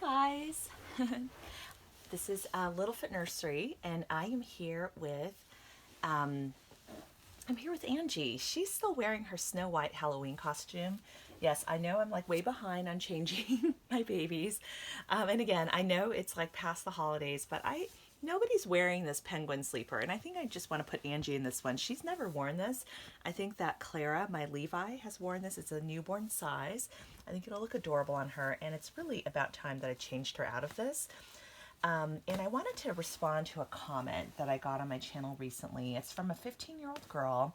Hi guys, this is Little Fit Nursery, and I am here with um, Angie. She's still wearing her Snow White Halloween costume. Yes, I know I'm like way behind on changing my babies, and again, I know it's like past the holidays, but I nobody's wearing this penguin sleeper, and I think I just want to put Angie in this one. She's never worn this. I think that Clara, my Levi, has worn this. It's a newborn size. I think it'll look adorable on her, and it's really about time that I changed her out of this. And I wanted to respond to a comment that I got on my channel recently. It's from a 15-year-old girl,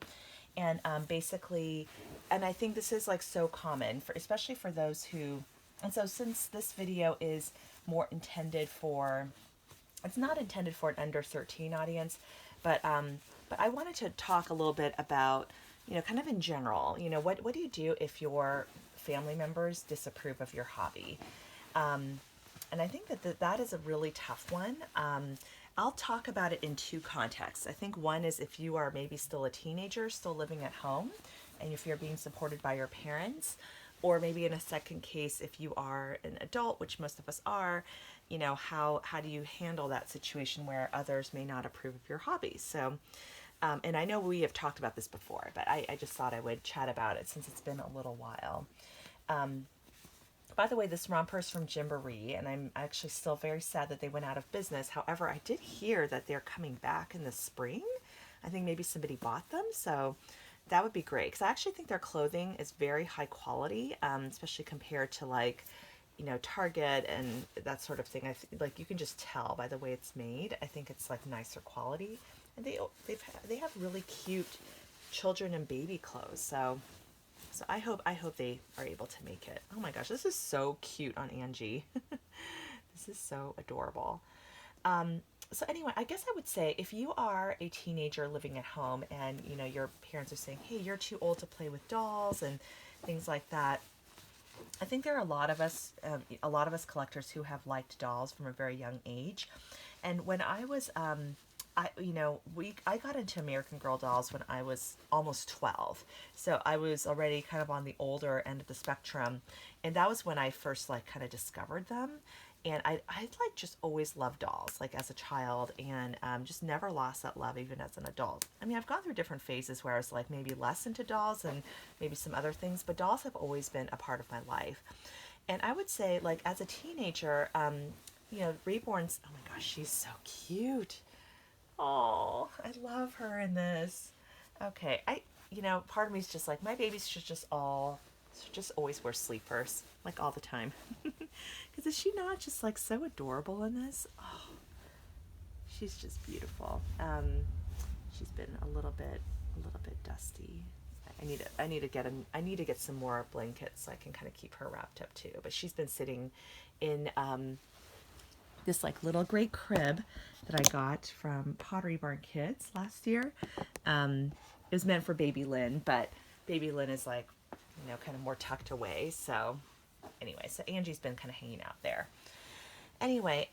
and basically, and I think this is like so common for, especially for those who, and so since this video is more intended for, it's not intended for an under 13 audience, but I wanted to talk a little bit about, kind of in general, what do you do if your family members disapprove of your hobby? And I think that is a really tough one. I'll talk about it in two contexts. I think one is if you are maybe still a teenager, still living at home, and if you're being supported by your parents, or maybe in a second case, if you are an adult, which most of us are, how do you handle that situation where others may not approve of your hobbies? So, and I know we have talked about this before, but I just thought I would chat about it since it's been a little while. Um, by the way, this romper is from Gymboree, and I'm actually still very sad that they went out of business. However, I did hear that they're coming back in the spring. I think maybe somebody bought them, so that would be great. Because I actually think their clothing is very high quality, especially compared to like, Target and that sort of thing. Like you can just tell by the way it's made. I think it's like nicer quality, and they have really cute children and baby clothes. So I hope they are able to make it. Oh my gosh, this is so cute on Angie. This is so adorable. So anyway, I guess I would say if you are a teenager living at home and your parents are saying, "Hey, you're too old to play with dolls" and things like that. I think there are a lot of us collectors who have liked dolls from a very young age. And when I was I got into American Girl dolls when I was almost 12. So I was already kind of on the older end of the spectrum, and that was when I first like kind of discovered them. And I like just always loved dolls like as a child, and just never lost that love even as an adult. I mean, I've gone through different phases where I was like maybe less into dolls and maybe some other things, but dolls have always been a part of my life. And I would say like as a teenager, Reborn's, oh my gosh, she's so cute. Oh, I love her in this. Okay, part of me is just like my babies should just always wear sleepers like all the time. Because is she not just like so adorable in this? Oh, she's just beautiful. She's been a little bit dusty. I need to get some more blankets so I can kind of keep her wrapped up too. But she's been sitting in this like little gray crib that I got from Pottery Barn Kids last year. It was meant for baby Lynn, but baby Lynn is like, kind of more tucked away. So anyway, so Angie's been kind of hanging out there. Anyway,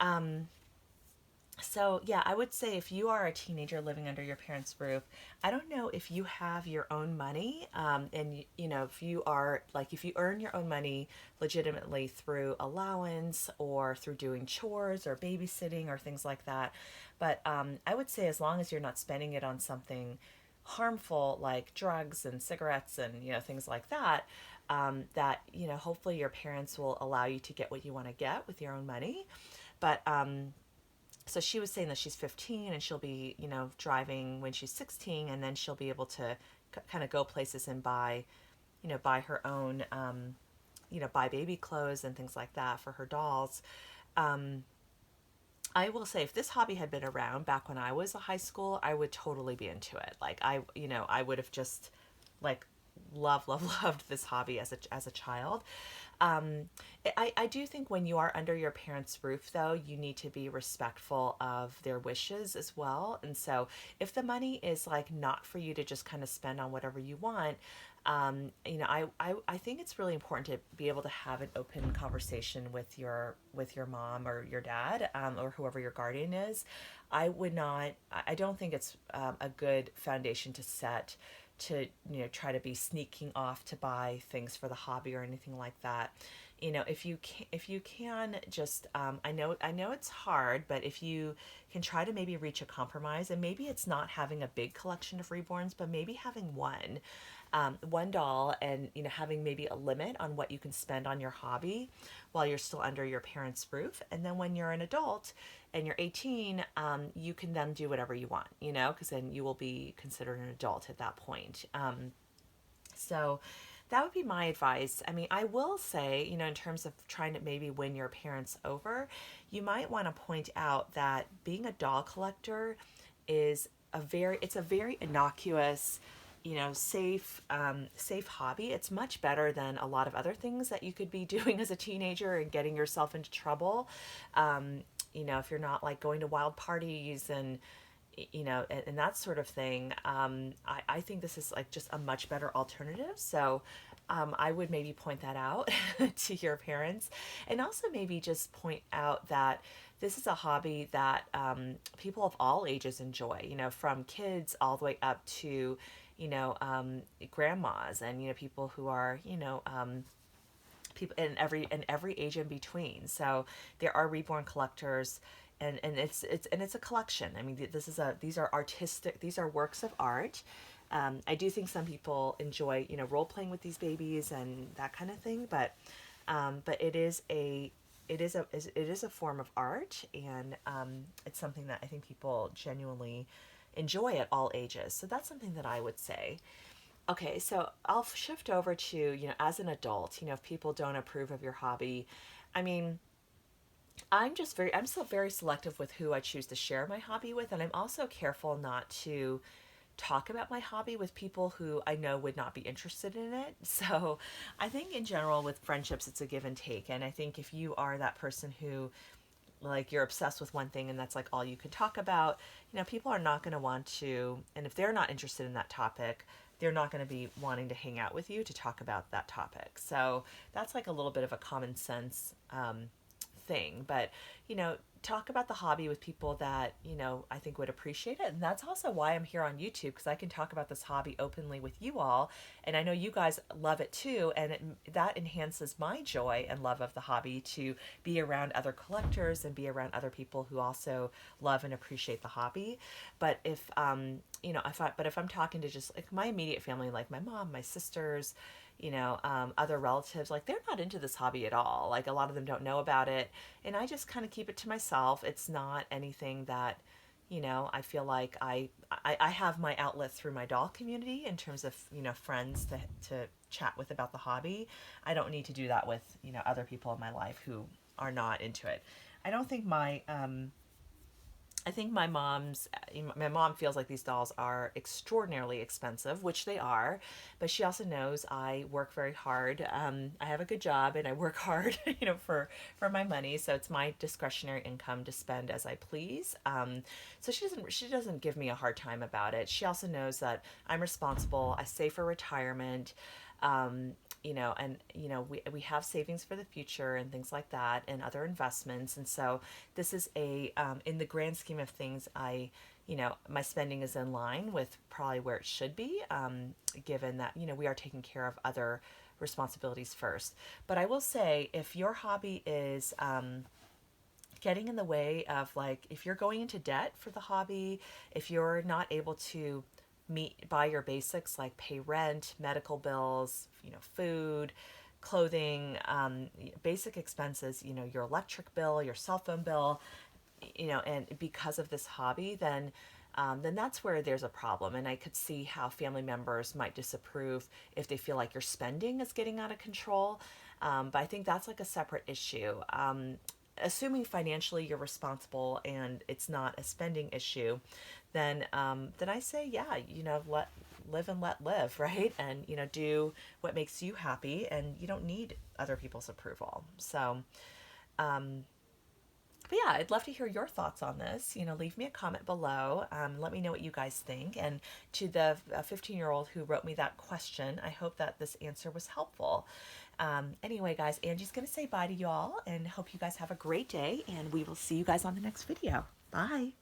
so yeah, I would say if you are a teenager living under your parents' roof, I don't know if you have your own money, and if you are like if you earn your own money legitimately through allowance or through doing chores or babysitting or things like that. But I would say as long as you're not spending it on something harmful like drugs and cigarettes and things like that, that hopefully your parents will allow you to get what you want to get with your own money. But so she was saying that she's 15 and she'll be, driving when she's 16, and then she'll be able to kind of go places and buy, buy her own, buy baby clothes and things like that for her dolls. Um, I will say if this hobby had been around back when I was a high school, I would totally be into it. Like I would have just like loved this hobby as a child. Um, I do think when you are under your parents' roof, though, you need to be respectful of their wishes as well. And so, if the money is like not for you to just kind of spend on whatever you want, I think it's really important to be able to have an open conversation with your mom or your dad, or whoever your guardian is. I would not. I don't think it's a good foundation to set to try to be sneaking off to buy things for the hobby or anything like that. if you can just, I know it's hard, but if you can try to maybe reach a compromise, and maybe it's not having a big collection of reborns, but maybe having one doll, and having maybe a limit on what you can spend on your hobby while you're still under your parents' roof. And then when you're an adult and you're 18, you can then do whatever you want, because then you will be considered an adult at that point. So that would be my advice. I mean, I will say, in terms of trying to maybe win your parents over, you might want to point out that being a doll collector is it's a very innocuous, safe hobby. It's much better than a lot of other things that you could be doing as a teenager and getting yourself into trouble. If you're not like going to wild parties and and that sort of thing. I think this is like just a much better alternative. So I would maybe point that out to your parents, and also maybe just point out that this is a hobby that people of all ages enjoy, from kids all the way up to, grandmas, and, people who are, people in every age in between. So there are reborn collectors, and it's a collection. I mean, these are artistic, these are works of art. I do think some people enjoy, role playing with these babies and that kind of thing, but it is a form of art, and it's something that I think people genuinely enjoy at all ages. So that's something that I would say. Okay, so I'll shift over to, as an adult, if people don't approve of your hobby, I mean, I'm still very selective with who I choose to share my hobby with. And I'm also careful not to talk about my hobby with people who I know would not be interested in it. So I think in general with friendships, it's a give and take. And I think if you are that person who, like, you're obsessed with one thing and that's like all you can talk about, people are not going to want to, and if they're not interested in that topic, they're not going to be wanting to hang out with you to talk about that topic. So that's like a little bit of a common sense thing. But, talk about the hobby with people that, I think would appreciate it. And that's also why I'm here on YouTube, because I can talk about this hobby openly with you all. And I know you guys love it too. And that enhances my joy and love of the hobby, to be around other collectors and be around other people who also love and appreciate the hobby. But if I'm talking to just like my immediate family, like my mom, my sisters, other relatives, like, they're not into this hobby at all. Like, a lot of them don't know about it, and I just kind of keep it to myself. It's not anything that, I feel like I have my outlet through my doll community in terms of, friends to chat with about the hobby. I don't need to do that with, other people in my life who are not into it. I don't think I think my mom feels like these dolls are extraordinarily expensive, which they are, but she also knows I work very hard. I have a good job and I work hard, for my money. So it's my discretionary income to spend as I please. So she doesn't give me a hard time about it. She also knows that I'm responsible. I save for retirement. We have savings for the future and things like that, and other investments. And so this is in the grand scheme of things, my spending is in line with probably where it should be, given that, we are taking care of other responsibilities first. But I will say, if your hobby is, getting in the way of, like, if you're going into debt for the hobby, if you're not able to buy your basics, like pay rent, medical bills, food, clothing, basic expenses, your electric bill, your cell phone bill, and because of this hobby, then that's where there's a problem. And I could see how family members might disapprove if they feel like your spending is getting out of control. But I think that's like a separate issue. Assuming financially you're responsible and it's not a spending issue, then I say, yeah, live and let live, right? And, do what makes you happy, and you don't need other people's approval. So, but yeah, I'd love to hear your thoughts on this. Leave me a comment below. Let me know what you guys think. And to the 15-year-old who wrote me that question, I hope that this answer was helpful. Anyway, guys, Angie's going to say bye to you all, and hope you guys have a great day, and we will see you guys on the next video. Bye.